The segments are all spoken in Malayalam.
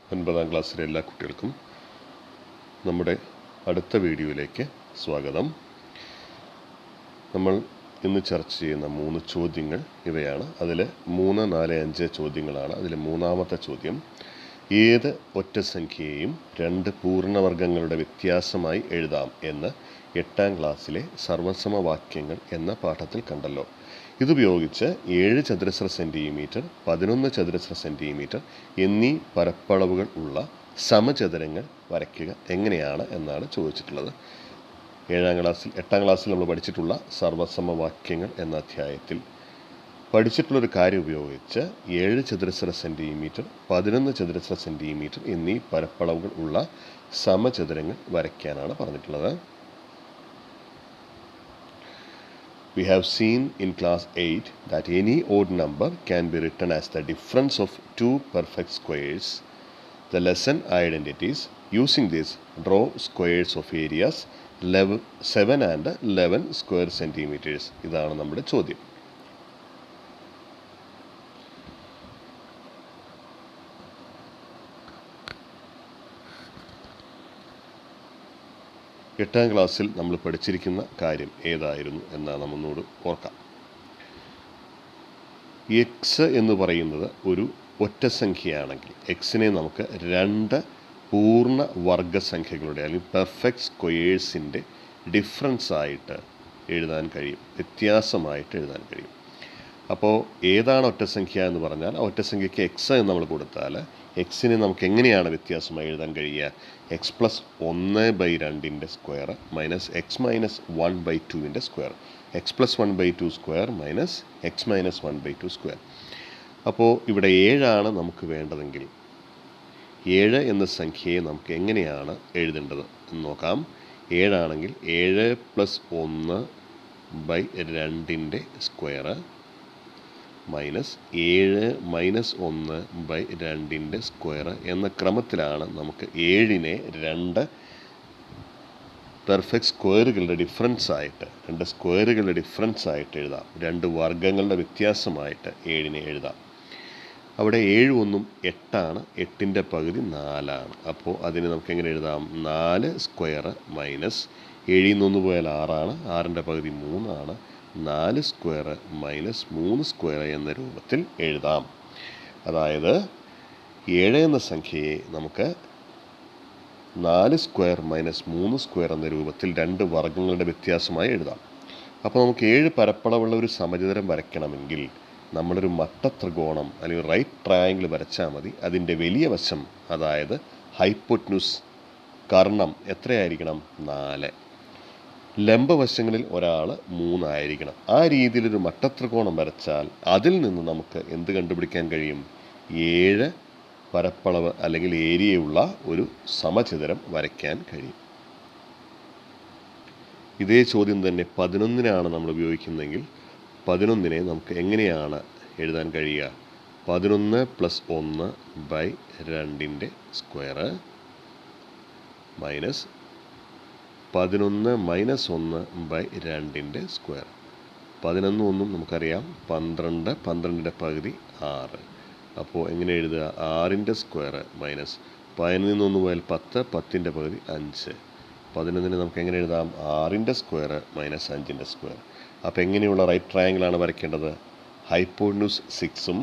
9ാം ക്ലാസ്സിലെ എല്ലാ കുട്ടികൾക്കും നമ്മുടെ അടുത്ത വീഡിയോയിലേക്ക് സ്വാഗതം. നമ്മൾ ഇന്ന് ചർച്ച ചെയ്യുന്ന 3 ചോദ്യങ്ങൾ ഇവയാണ്. അതിൽ 3, 4, 5 ചോദ്യങ്ങളാണ്. അതിൽ മൂന്നാമത്തെ ചോദ്യം, ഏത് ഒറ്റസംഖ്യയെയും 2 പൂർണ്ണവർഗങ്ങളുടെ വ്യത്യാസമായി എഴുതാം എന്ന് 8ാം ക്ലാസ്സിലെ സർവസമവാക്യങ്ങൾ എന്ന പാഠത്തിൽ കണ്ടല്ലോ. ഇതുപയോഗിച്ച് 7 ചതുരശ്ര സെൻറ്റിമീറ്റർ, 11 ചതുരശ്ര സെൻറ്റിമീറ്റർ എന്നീ പരപ്പളവുകൾ ഉള്ള സമചതുരങ്ങൾ വരയ്ക്കുക എങ്ങനെയാണ് എന്നാണ് ചോദിച്ചിട്ടുള്ളത്. 8ാം ക്ലാസ്സിൽ നമ്മൾ പഠിച്ചിട്ടുള്ള സർവസമവാക്യങ്ങൾ എന്ന അധ്യായത്തിൽ പഠിച്ചിട്ടുള്ളൊരു കാര്യം ഉപയോഗിച്ച് 7 ചതുരശ്ര സെൻറ്റിമീറ്റർ, 11 ചതുരശ്ര സെൻറ്റിമീറ്റർ എന്നീ പരപ്പളവുകൾ ഉള്ള സമചതുരങ്ങൾ വരയ്ക്കാനാണ് പറഞ്ഞിട്ടുള്ളത്. We have seen in class 8 that any odd number can be written as the difference of two perfect squares. The lesson identities using this: draw squares of areas 7 and 11 square centimeters. ഇതാണ് നമ്മുടെ ചോദ്യം. എട്ടാം ക്ലാസ്സിൽ നമ്മൾ പഠിച്ചിരിക്കുന്ന കാര്യം ഏതായിരുന്നു എന്നാണ് നമ്മളോട് ഓർക്കാം. എക്സ് എന്ന് പറയുന്നത് ഒരു ഒറ്റസംഖ്യയാണെങ്കിൽ എക്സിനെ നമുക്ക് 2 പൂർണ്ണ വർഗസംഖ്യകളുടെ അല്ലെങ്കിൽ പെർഫെക്റ്റ് സ്ക്വയേഴ്സിൻ്റെ ഡിഫറൻസ് ആയിട്ട് എഴുതാൻ കഴിയും, വ്യത്യാസമായിട്ട് എഴുതാൻ കഴിയും. അപ്പോൾ ഏതാണ് ഒറ്റസംഖ്യ എന്ന് പറഞ്ഞാൽ, ആ ഒറ്റസംഖ്യയ്ക്ക് എക്സ് എന്ന് നമ്മൾ കൊടുത്താൽ എക്സിനെ നമുക്ക് എങ്ങനെയാണ് വ്യത്യാസമായി എഴുതാൻ കഴിയുക? X plus 1/2 square minus X minus 1/2 square, X plus 1/2 square minus X minus 1/2 square. അപ്പോൾ ഇവിടെ 7 നമുക്ക് വേണ്ടതെങ്കിൽ 7 എന്ന സംഖ്യയെ നമുക്ക് എങ്ങനെയാണ് എഴുതേണ്ടത് എന്ന് നോക്കാം. 7 ആണെങ്കിൽ 7 plus 1/2 square minus 7 minus 1/2 square എന്ന ക്രമത്തിലാണ് നമുക്ക് 7നെ 2 പെർഫെക്റ്റ് സ്ക്വയറുകളുടെ ഡിഫറൻസ് ആയിട്ട്, 2 സ്ക്വയറുകളുടെ ഡിഫറൻസ് ആയിട്ട് എഴുതാം. 2 വർഗങ്ങളുടെ വ്യത്യാസമായിട്ട് 7നെ എഴുതാം. അവിടെ 7 1 8 8ൻ്റെ പകുതി 4. അപ്പോൾ അതിനെ നമുക്ക് എങ്ങനെ എഴുതാം? 4 സ്ക്വയർ മൈനസ് 7 1 പോയാൽ 6, 6ൻ്റെ പകുതി 3, 4 സ്ക്വയർ മൈനസ് 3 സ്ക്വയർ എന്ന രൂപത്തിൽ എഴുതാം. അതായത് 7 എന്ന സംഖ്യയെ നമുക്ക് 4 സ്ക്വയർ മൈനസ് 3 സ്ക്വയർ എന്ന രൂപത്തിൽ 2 വർഗങ്ങളുടെ വ്യത്യാസമായി എഴുതാം. അപ്പോൾ നമുക്ക് 7 പരപ്പളവുള്ള ഒരു സമചതുരം വരയ്ക്കണമെങ്കിൽ നമ്മളൊരു മട്ടത്രികോണം അല്ലെങ്കിൽ റൈറ്റ് ട്രയാങ്കിൾ വരച്ചാൽ മതി. അതിൻ്റെ വലിയ വശം, അതായത് ഹൈപ്പോട്ന്യൂസ്, കർണം എത്രയായിരിക്കണം? 4. ലംബവശങ്ങളിൽ ഒരാൾ 3 ആയിരിക്കണം. ആ രീതിയിലൊരു മട്ടത്രികോണം വരച്ചാൽ അതിൽ നിന്ന് നമുക്ക് എന്ത് കണ്ടുപിടിക്കാൻ കഴിയും? 7 പരപ്പളവ് അല്ലെങ്കിൽ ഏരിയയുള്ള ഒരു സമചതുരം വരയ്ക്കാൻ കഴിയും. ഇതേ ചോദ്യം തന്നെ 11 നമ്മൾ ഉപയോഗിക്കുന്നതെങ്കിൽ 11നെ നമുക്ക് എങ്ങനെയാണ് എഴുതാൻ കഴിയുക? 11 plus 1/2 square minus 11 minus 1/2 square. 11 1 നമുക്കറിയാം 12, 12ൻ്റെ പകുതി 6. അപ്പോൾ എങ്ങനെ എഴുതുക? 6ൻ്റെ സ്ക്വയർ മൈനസ് 11 1 പോയാൽ 10, 10ൻ്റെ പകുതി 5. 11നെ നമുക്ക് എങ്ങനെ എഴുതാം? 6ൻ്റെ സ്ക്വയർ മൈനസ് 5ൻ്റെ സ്ക്വയർ. അപ്പോൾ എങ്ങനെയുള്ള റൈറ്റ് ട്രയാങ്കിളാണ് വരയ്ക്കേണ്ടത്? ഹൈപ്പോട്ന്യൂസ് 6ഉം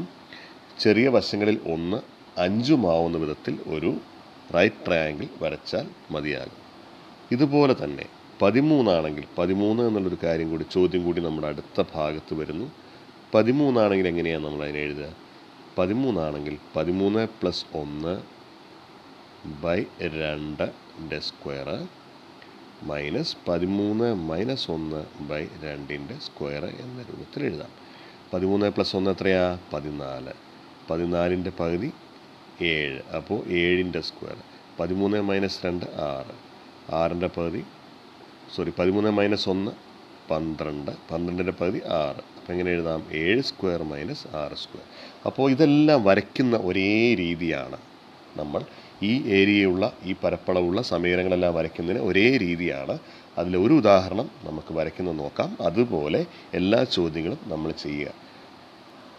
ചെറിയ വശങ്ങളിൽ 1 5ഉം ആവുന്ന വിധത്തിൽ ഒരു റൈറ്റ് ട്രയാങ്കിൾ വരച്ചാൽ മതിയാകും. ഇതുപോലെ തന്നെ 13 എന്നുള്ളൊരു കാര്യം കൂടി, ചോദ്യം കൂടി നമ്മുടെ അടുത്ത ഭാഗത്ത് വരുന്നു. 13 എങ്ങനെയാണ് നമ്മൾ അതിനെ എഴുതുക? 13 13 plus 1/2 square minus 13 minus 1/2 square എന്ന രൂപത്തിൽ എഴുതാം. 13 പ്ലസ് 1 എത്രയാ? 14. 14ൻ്റെ പകുതി 7. അപ്പോൾ 7ൻ്റെ സ്ക്വയർ. 13 മൈനസ് 2 6. 6ൻ്റെ പകുതി 13 മൈനസ് 1 12. 12ൻ്റെ പകുതി 6. അപ്പോൾ എങ്ങനെ എഴുതാം? 7 സ്ക്വയർ മൈനസ് 6 സ്ക്വയർ. അപ്പോൾ ഇതെല്ലാം വരയ്ക്കുന്ന ഒരേ രീതിയാണ്. നമ്മൾ ഈ ഏരിയയുള്ള, ഈ പരപ്പളവുള്ള സമീകരണങ്ങളെല്ലാം വരയ്ക്കുന്നതിന് ഒരേ രീതിയാണ്. അതിലൊരു ഉദാഹരണം നമുക്ക് വരയ്ക്കുന്നത് നോക്കാം. അതുപോലെ എല്ലാ ചോദ്യങ്ങളും നമ്മൾ ചെയ്യുക.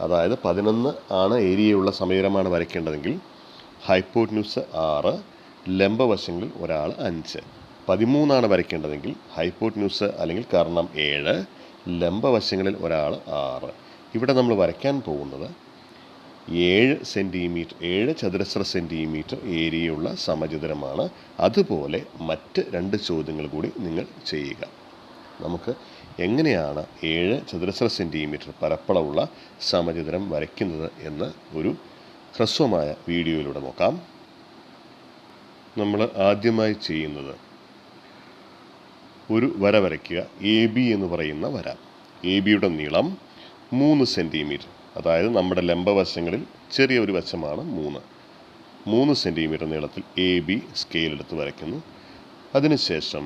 അതായത് 11 ഏരിയയുള്ള സമീകരണമാണ് വരയ്ക്കേണ്ടതെങ്കിൽ ഹൈപ്പോട്ട്ന്യൂസ് 6, ലംബവശങ്ങളിൽ ഒരാൾ 5. 13 വരയ്ക്കേണ്ടതെങ്കിൽ ഹൈപ്പോട്ട്ന്യൂസ് അല്ലെങ്കിൽ കർണം 7, ലംബവശങ്ങളിൽ ഒരാൾ 6. ഇവിടെ നമ്മൾ വരയ്ക്കാൻ പോകുന്നത് 7 ചതുരശ്ര സെൻറ്റിമീറ്റർ ഏരിയയുള്ള സമചതുരമാണ്. അതുപോലെ മറ്റ് 2 ചോദ്യങ്ങൾ കൂടി നിങ്ങൾ ചെയ്യുക. നമുക്ക് എങ്ങനെയാണ് 7 ചതുരശ്ര സെൻറ്റിമീറ്റർ പരപ്പളവുള്ള സമചതുരം വരയ്ക്കുന്നത് എന്ന് ഒരു ഹ്രസ്വമായ വീഡിയോയിലൂടെ നോക്കാം. നമ്മൾ ആദ്യമായി ചെയ്യുന്നത് ഒരു വര വരയ്ക്കുക. എ ബി എന്ന് പറയുന്ന വര. എ ബിയുടെ നീളം 3 സെൻറ്റിമീറ്റർ, അതായത് നമ്മുടെ ലംബവശങ്ങളിൽ ചെറിയ ഒരു വശമാണ് 3 സെൻറ്റിമീറ്റർ നീളത്തിൽ എ ബി സ്കെയിലെടുത്ത് വരയ്ക്കുന്നു. അതിനുശേഷം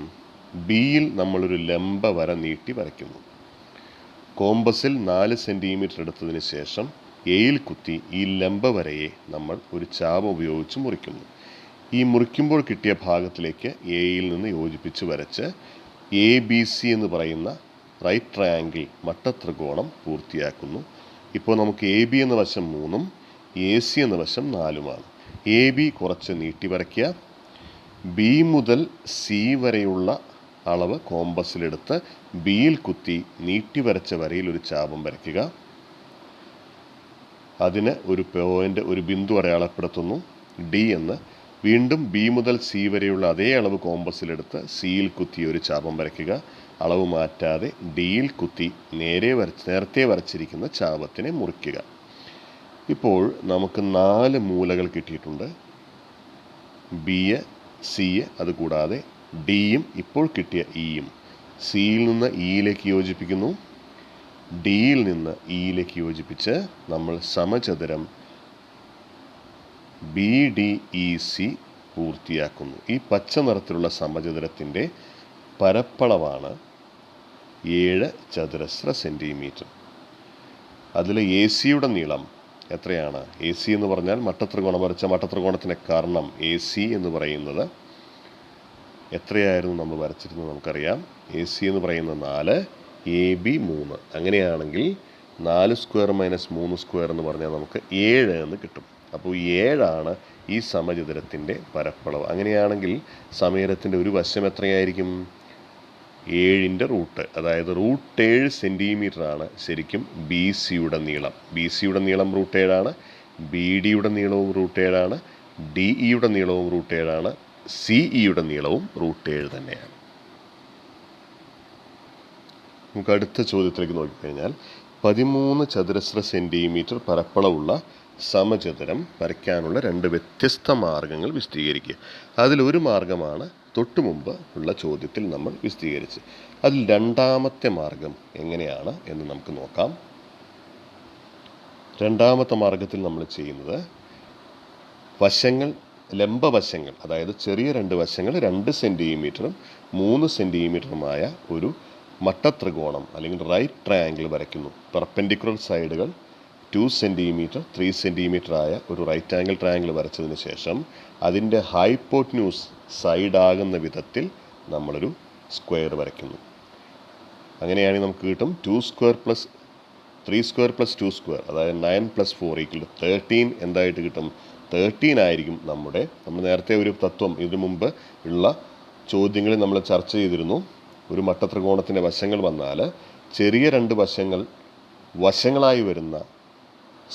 ബിയിൽ നമ്മളൊരു ലംബ വര നീട്ടി വരയ്ക്കുന്നു. കോമ്പസിൽ 4 സെൻറ്റിമീറ്റർ എടുത്തതിന് ശേഷം എയിൽ കുത്തി ഈ ലംബ വരയെ നമ്മൾ ഒരു ചാപം ഉപയോഗിച്ച് മുറിക്കുന്നു. ഈ മുറിക്കുമ്പോൾ കിട്ടിയ ഭാഗത്തിലേക്ക് എയിൽ നിന്ന് യോജിപ്പിച്ച് വരച്ച് എ ബി സി എന്ന് പറയുന്ന റൈറ്റ് ട്രയാങ്കിൾ മട്ടത്രികോണം പൂർത്തിയാക്കുന്നു. ഇപ്പോൾ നമുക്ക് എ ബി എന്ന വശം 3ഉം എ സി എന്ന വശം 4ഉമാണ്. എ ബി കുറച്ച് നീട്ടി വരയ്ക്കുക. ബി മുതൽ സി വരെയുള്ള അളവ് കോമ്പസിലെടുത്ത് ബിയിൽ കുത്തി നീട്ടി വരച്ച വരയിൽ ഒരു ചാപം വരയ്ക്കുക. അതിന് ഒരു ബിന്ദു അടയാളപ്പെടുത്തുന്നു, ഡി എന്ന്. വീണ്ടും ബി മുതൽ സി വരെയുള്ള അതേ അളവ് കോമ്പസിലെടുത്ത് സിയിൽ കുത്തി ഒരു ചാപം വരയ്ക്കുക. അളവ് മാറ്റാതെ ഡിയിൽ കുത്തി നേരത്തെ വരച്ചിരിക്കുന്ന ചാപത്തിനെ മുറിക്കുക. ഇപ്പോൾ നമുക്ക് 4 മൂലകൾ കിട്ടിയിട്ടുണ്ട്. ബി, സി, അതുകൂടാതെ ഡിയും ഇപ്പോൾ കിട്ടിയ ഇയും. സിയിൽ നിന്ന് ഇയിലേക്ക് യോജിപ്പിക്കുന്നു. ഡിയിൽ നിന്ന് ഇയിലേക്ക് യോജിപ്പിച്ച് നമ്മൾ സമചതുരം ബി ഡി ഇ സി പൂർത്തിയാക്കുന്നു. ഈ പച്ച നിറത്തിലുള്ള സമചതുരത്തിൻ്റെ പരപ്പളവാണ് 7 ചതുരശ്ര സെൻറ്റിമീറ്റർ. അതിൽ എ സിയുടെ നീളം എത്രയാണ്? എ സി എന്ന് പറഞ്ഞാൽ മട്ടത്രികോണം വരച്ച മട്ടത്രികോണത്തിൻ്റെ കർണം എ സി എന്ന് പറയുന്നത് എത്രയായിരുന്നു നമ്മൾ വരച്ചിരുന്നത് നമുക്കറിയാം. എ സി എന്ന് പറയുന്നത് 4, എ ബി 3. അങ്ങനെയാണെങ്കിൽ 4 സ്ക്വയർ മൈനസ് 3 സ്ക്വയർ എന്ന് പറഞ്ഞാൽ നമുക്ക് 7 എന്ന് കിട്ടും. അപ്പോൾ 7 ഈ സമചതുരത്തിൻ്റെ പരപ്പളവ്. അങ്ങനെയാണെങ്കിൽ സമചതുരത്തിൻ്റെ ഒരു വശം എത്രയായിരിക്കും? 7ൻ്റെ റൂട്ട്, അതായത് √7 സെൻറ്റിമീറ്ററാണ് ശരിക്കും ബി സിയുടെ നീളം. ബി സിയുടെ നീളം √7, ബി ഡിയുടെ നീളവും √7, ഡി ഇയുടെ നീളവും √7, സി ഇയുടെ നീളവും √7 തന്നെയാണ്. നമുക്ക് അടുത്ത ചോദ്യത്തിലേക്ക് നോക്കിക്കഴിഞ്ഞാൽ 13 ചതുരശ്ര സെൻറ്റിമീറ്റർ പരപ്പളവുള്ള സമചതുരം വരയ്ക്കാനുള്ള 2 വ്യത്യസ്ത മാർഗങ്ങൾ വിശദീകരിക്കുക. അതിലൊരു മാർഗമാണ് തൊട്ടു മുമ്പ് ഉള്ള ചോദ്യത്തിൽ നമ്മൾ വിശദീകരിച്ച്. അതിൽ 2ാമത്തെ മാർഗം എങ്ങനെയാണ് എന്ന് നമുക്ക് നോക്കാം. 2ാമത്തെ മാർഗത്തിൽ നമ്മൾ ചെയ്യുന്നത് ലംബവശങ്ങൾ, അതായത് ചെറിയ 2 വശങ്ങൾ 2 സെൻറ്റിമീറ്ററും 3 സെൻറ്റിമീറ്ററുമായ ഒരു മട്ടത്രികോണം അല്ലെങ്കിൽ റൈറ്റ് ട്രയാങ്കിൾ വരയ്ക്കുന്നു. പെർപെൻഡിക്കുലർ സൈഡുകൾ 2 സെൻറ്റിമീറ്റർ 3 സെൻറ്റിമീറ്റർ ആയ ഒരു റൈറ്റ് ആംഗിൾ ട്രയാങ്കിൾ വരച്ചതിന് ശേഷം അതിൻ്റെ ഹൈപ്പോട്ട്ന്യൂസ് സൈഡാകുന്ന വിധത്തിൽ നമ്മളൊരു സ്ക്വയർ വരയ്ക്കുന്നു. അങ്ങനെയാണെങ്കിൽ നമുക്ക് കിട്ടും 2 square plus 3 square plus 2 square, അതായത് 9 + 4 = 13 എന്തായിട്ട് കിട്ടും? 13 ആയിരിക്കും നമ്മൾ നേരത്തെ ഒരു തത്വം ഇതിനു മുമ്പ് ഉള്ള ചോദ്യങ്ങളിൽ നമ്മൾ ചർച്ച ചെയ്തിരുന്നു. ഒരു മട്ടത്രികോണത്തിൻ്റെ വശങ്ങൾ വന്നാൽ ചെറിയ 2 വശങ്ങളായി വരുന്ന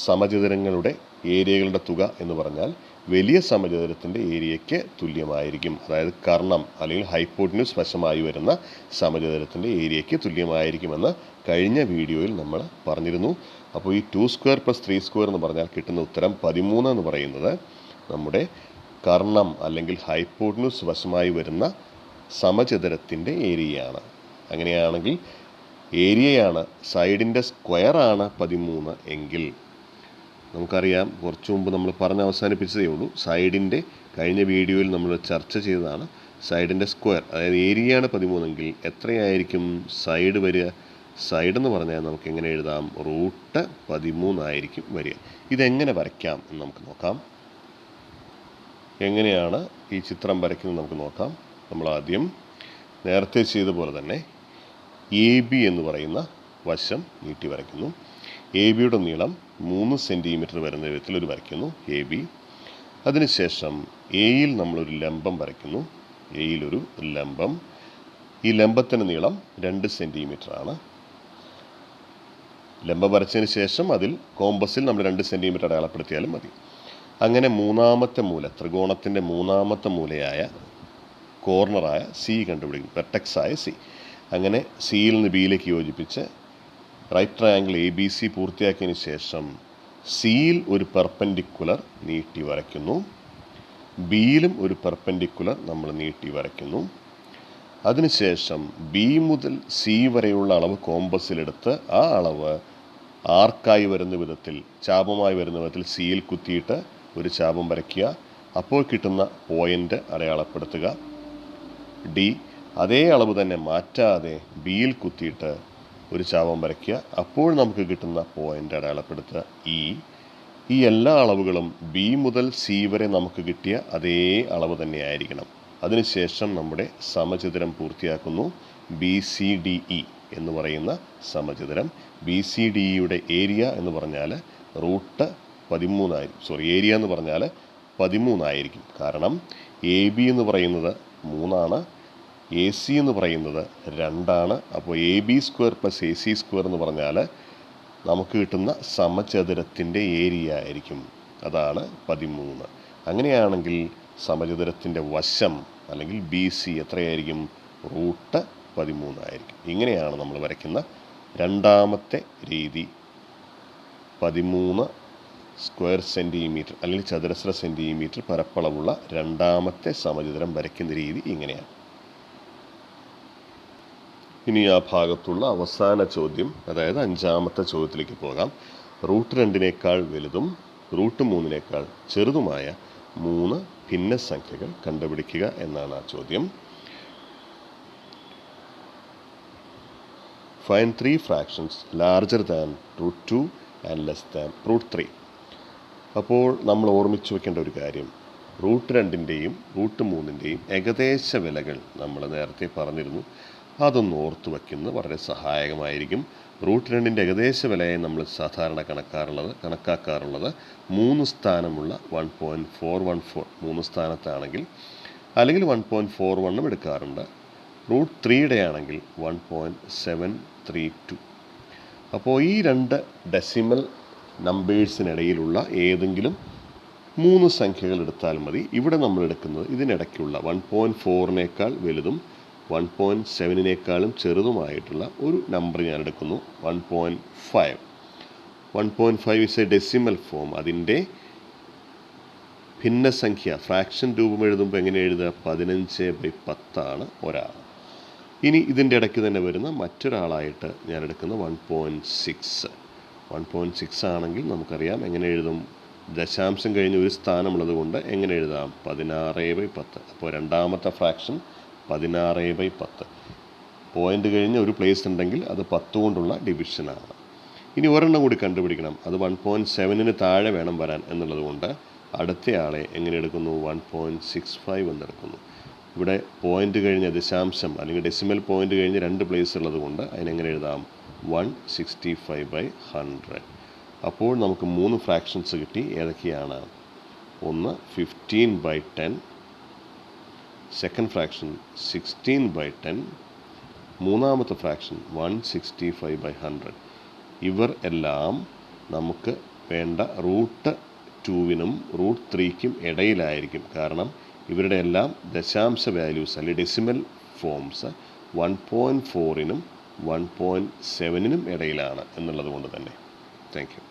സമചതുരങ്ങളുടെ ഏരിയകളുടെ തുക എന്ന് പറഞ്ഞാൽ വലിയ സമചതുരത്തിൻ്റെ ഏരിയയ്ക്ക് തുല്യമായിരിക്കും. അതായത് കർണം അല്ലെങ്കിൽ ഹൈപ്പോട്ട്ന്യൂസ് വശമായി വരുന്ന സമചതുരത്തിൻ്റെ ഏരിയയ്ക്ക് തുല്യമായിരിക്കുമെന്ന് കഴിഞ്ഞ വീഡിയോയിൽ നമ്മൾ പറഞ്ഞിരുന്നു. അപ്പോൾ ഈ 2 സ്ക്വയർ പ്ലസ് 3 സ്ക്വയർ എന്ന് പറഞ്ഞാൽ കിട്ടുന്ന ഉത്തരം 13 എന്ന് പറയുന്നത് നമ്മുടെ കർണം അല്ലെങ്കിൽ ഹൈപ്പോട്ട്ന്യൂസ് വശമായി വരുന്ന സമചതുരത്തിൻ്റെ ഏരിയയാണ്. അങ്ങനെയാണെങ്കിൽ ഏരിയയാണ്, സൈഡിൻ്റെ സ്ക്വയറാണ് 13 എങ്കിൽ നമുക്കറിയാം, കുറച്ച് മുമ്പ് നമ്മൾ പറഞ്ഞ് അവസാനിപ്പിച്ചതേ ഉള്ളൂ. സൈഡിൻ്റെ കഴിഞ്ഞ വീഡിയോയിൽ നമ്മൾ ചർച്ച ചെയ്തതാണ്. സൈഡിൻ്റെ സ്ക്വയർ, അതായത് ഏരിയയാണ് 13 എങ്കിൽ എത്രയായിരിക്കും സൈഡ് വരിക? സൈഡ് എന്ന് പറഞ്ഞാൽ നമുക്ക് എങ്ങനെ എഴുതാം? √13 ആയിരിക്കും വരിക. ഇതെങ്ങനെ വരയ്ക്കാം എന്ന് നമുക്ക് നോക്കാം. എങ്ങനെയാണ് ഈ ചിത്രം വരയ്ക്കുന്നത് നമുക്ക് നോക്കാം. നമ്മൾ ആദ്യം നേരത്തെ ചെയ്ത പോലെ തന്നെ എ ബി എന്ന് പറയുന്ന വശം നീട്ടി വരയ്ക്കുന്നു. എ ബിയുടെ നീളം 3 സെൻറ്റിമീറ്റർ വരുന്ന വിധത്തിൽ വരയ്ക്കുന്നു എ ബി. അതിനുശേഷം എയിൽ നമ്മളൊരു ലംബം വരയ്ക്കുന്നു. എയിലൊരു ലംബം. ഈ ലംബത്തിൻ്റെ നീളം 2 സെൻറ്റിമീറ്ററാണ്. ലംബം വരച്ചതിന് ശേഷം അതിൽ കോമ്പസിൽ നമ്മൾ 2 സെൻറ്റിമീറ്റർ അടയാളപ്പെടുത്തിയാലും മതി. അങ്ങനെ മൂന്നാമത്തെ മൂല, ത്രികോണത്തിൻ്റെ മൂന്നാമത്തെ മൂലയായ കോർണറായ സി കണ്ടുപിടിക്കും, വെർട്ടെക്സായ സി. അങ്ങനെ സിയിൽ നിന്ന് ബിയിലേക്ക് യോജിപ്പിച്ച് റൈറ്റ് ട്രയാങ്കിൾ ABC പൂർത്തിയാക്കിയതിന് ശേഷം സിയിൽ ഒരു പെർപെൻഡിക്കുലർ നീട്ടി വരയ്ക്കുന്നു. ബിയിലും ഒരു പെർപെൻഡിക്കുലർ നമ്മൾ നീട്ടി വരയ്ക്കുന്നു. അതിനുശേഷം ബി മുതൽ സി വരെയുള്ള അളവ് കോമ്പസിലെടുത്ത് ആ അളവ് ആർക്കായി വരുന്ന വിധത്തിൽ, ചാപമായി വരുന്ന വിധത്തിൽ സിയിൽ കുത്തിയിട്ട് ഒരു ചാപം വരയ്ക്കുക. അപ്പോൾ കിട്ടുന്ന പോയിൻ്റ് അടയാളപ്പെടുത്തുക ഡി. അതേ അളവ് തന്നെ മാറ്റാതെ ബിയിൽ കുത്തിയിട്ട് ഒരു ചാപം വരയ്ക്കുക. അപ്പോൾ നമുക്ക് കിട്ടുന്ന പോയിൻ്റ് അടയാളപ്പെടുത്തുക ഇ. ഈ എല്ലാ അളവുകളും ബി മുതൽ സി വരെ നമുക്ക് കിട്ടിയ അതേ അളവ് തന്നെയായിരിക്കണം. അതിനുശേഷം നമ്മുടെ സമചതുരം പൂർത്തിയാക്കുന്നു. BCDE എന്ന് പറയുന്ന സമചതുരം. BCDEയുടെ ഏരിയ എന്ന് പറഞ്ഞാൽ ഏരിയ എന്ന് പറഞ്ഞാൽ 13 ആയിരിക്കും. കാരണം AB എന്ന് പറയുന്നത് 3 ആണ്, AC എന്ന് പറയുന്നത് 2 ആണ്. അപ്പോൾ AB² + AC² എന്ന് പറഞ്ഞാൽ നമുക്ക് കിട്ടുന്ന സമചതുരത്തിൻ്റെ ഏരിയ ആയിരിക്കും. അതാണ് 13. അങ്ങനെയാണെങ്കിൽ സമചതുരത്തിൻ്റെ വശം അല്ലെങ്കിൽ BC എത്രയായിരിക്കും? √13 ആയിരിക്കും. ഇങ്ങനെയാണ് നമ്മൾ വരയ്ക്കുന്ന രണ്ടാമത്തെ രീതി. 13 സ്ക്വയർ സെൻറ്റിമീറ്റർ അല്ലെങ്കിൽ ചതുരശ്ര സെൻറ്റിമീറ്റർ പരപ്പളവുള്ള രണ്ടാമത്തെ സമചതുരം വരയ്ക്കുന്ന രീതി ഇങ്ങനെയാണ്. ഇനി ആ ഭാഗത്തുള്ള അവസാന ചോദ്യം, അതായത് 5ാമത്തെ ചോദ്യത്തിലേക്ക് പോകാം. √2 വലുതും √3 ചെറുതുമായ 3 ഭിന്നസംഖ്യകൾ കണ്ടുപിടിക്കുക എന്നാണ് ആ ചോദ്യം. Find 3 fractions larger than √2 and less than √3. അപ്പോൾ നമ്മൾ ഓർമ്മിച്ച് വെക്കേണ്ട ഒരു കാര്യം, √2ൻ്റെയും √3ൻ്റെയും ഏകദേശ വിലകൾ നമ്മൾ നേരത്തെ പറഞ്ഞിരുന്നു. അതൊന്ന് ഓർത്ത് വയ്ക്കുന്നത് വളരെ സഹായകമായിരിക്കും. √2ൻ്റെ ഏകദേശ വിലയായി നമ്മൾ സാധാരണ കണക്കാക്കാറുള്ളത് 3 സ്ഥാനമുള്ള 1.414 3 സ്ഥാനത്താണെങ്കിൽ, അല്ലെങ്കിൽ 1.41 എടുക്കാറുണ്ട്. √3യുടെ ആണെങ്കിൽ 1.732. അപ്പോൾ ഈ 2 ഡെസിമൽ നമ്പേഴ്സിനിടയിലുള്ള ഏതെങ്കിലും 3 സംഖ്യകൾ എടുത്താൽ മതി. ഇവിടെ നമ്മൾ എടുക്കുന്നത് ഇതിനിടയ്ക്കുള്ള 1.4 വലുതും 1.7 ചെറുതുമായിട്ടുള്ള ഒരു നമ്പർ ഞാൻ എടുക്കുന്നു. 1.5. 1.5 ഇസ് എ ഡെസിമൽ ഫോം. അതിൻ്റെ ഭിന്നസംഖ്യ ഫ്രാക്ഷൻ രൂപം എഴുതുമ്പോൾ എങ്ങനെ എഴുതുക? 15/10 ഒരാൾ. ഇനി ഇതിൻ്റെ ഇടയ്ക്ക് തന്നെ വരുന്ന മറ്റൊരാളായിട്ട് ഞാൻ എടുക്കുന്ന 1.6. 1.6 ആണെങ്കിൽ നമുക്കറിയാം എങ്ങനെ എഴുതും? ദശാംശം കഴിഞ്ഞ് ഒരു സ്ഥാനമുള്ളത് കൊണ്ട് എങ്ങനെ എഴുതാം? 16/10. അപ്പോൾ രണ്ടാമത്തെ ഫ്രാക്ഷൻ 16/10. പോയിൻ്റ് കഴിഞ്ഞ് ഒരു പ്ലേസ് ഉണ്ടെങ്കിൽ അത് 10 കൊണ്ടുള്ള ഡിവിഷനാണ്. ഇനി ഒരെണ്ണം കൂടി കണ്ടുപിടിക്കണം. അത് 1.7 താഴെ വേണം വരാൻ എന്നുള്ളത് കൊണ്ട് അടുത്തയാളെ എങ്ങനെ എടുക്കുന്നു? 1.65 എന്നെടുക്കുന്നു. ഇവിടെ പോയിൻ്റ് കഴിഞ്ഞ ദശാംശം അല്ലെങ്കിൽ ഡെസിമൽ പോയിൻ്റ് കഴിഞ്ഞ് 2 പ്ലേസ് ഉള്ളത് കൊണ്ട് അതിനെങ്ങനെ എഴുതാം? 165/100. അപ്പോൾ നമുക്ക് 3 ഫ്രാക്ഷൻസ് കിട്ടി. ഏതൊക്കെയാണ്? ഒന്ന് 15/10, സെക്കൻഡ് ഫ്രാക്ഷൻ 16/10, മൂന്നാമത്തെ ഫ്രാക്ഷൻ 165/100. ഇവർ എല്ലാം നമുക്ക് വേണ്ട √2നും √3ക്കും ഇടയിലായിരിക്കും. കാരണം ഇവരുടെ എല്ലാം ദശാംശ വാല്യൂസ് അല്ലെങ്കിൽ ഡെസിമൽ ഫോംസ് 1.4നും 1.7നും ഇടയിലാണ് എന്നുള്ളത് കൊണ്ട് തന്നെ. Thank you.